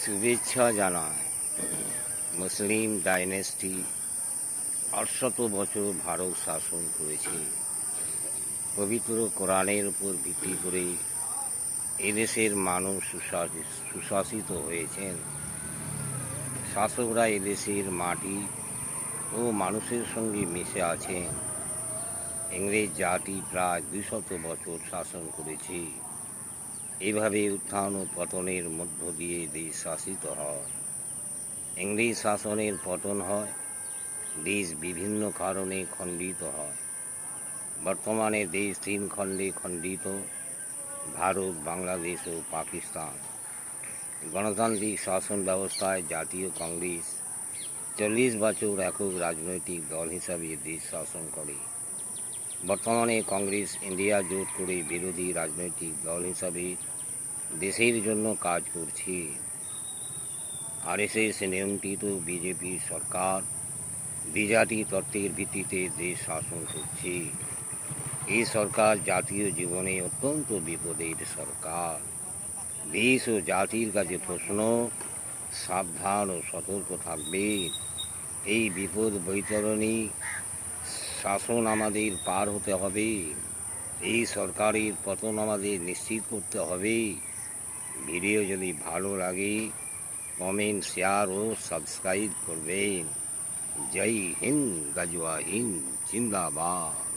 শুভেচ্ছা জানায় মুসলিম ডাইনেস্টি ৮০০ বছর ভারত শাসন করেছে। পবিত্র কোরআনের উপর ভিত্তি করে এদেশের মানুষ সুশাসিত হয়েছেন। শাসকরা এদেশের মাটি ও মানুষের সঙ্গে মিশে আছেন। ইংরেজ জাতি প্রায় ২০০ বছর শাসন করেছে। এভাবে উত্থান ও পতনের মধ্য দিয়ে দেশ শাসিত হয়। ইংরেজ শাসনের পতন হয়, দেশ বিভিন্ন কারণে খণ্ডিত হয়। বর্তমানে দেশ ৩ খণ্ডে খণ্ডিত: ভারত, বাংলাদেশ ও পাকিস্তান। গণতান্ত্রিক শাসন ব্যবস্থায় জাতীয় কংগ্রেস ৪০ বছর একক রাজনৈতিক দল হিসাবে দেশ শাসন করে। বর্তমানে কংগ্রেস ইন্ডিয়া জোট করে বিরোধী রাজনৈতিক দল হিসাবে দেশের জন্য কাজ করছে। আরএসএস নিয়ন্ত্রিত বিজেপি সরকার দ্বিজাতি তত্ত্বের ভিত্তিতে দেশ শাসন করছে। এই সরকার জাতীয় জীবনে অত্যন্ত বিপদের সরকার। দেশ ও জাতির কাছে প্রশ্ন, সাবধান ও সতর্ক থাকবে। এই বিপদ বৈতরণী শাসন আমাদের পার হতে হবে। এই সরকারের পতন আমাদের নিশ্চিত করতে হবে। ভিডিও যদি ভালো লাগে কমেন্ট, শেয়ার ও সাবস্ক্রাইব করবেন। জয় হিন্দ, গজওয়া হিন্দ, জিন্দাবাদ।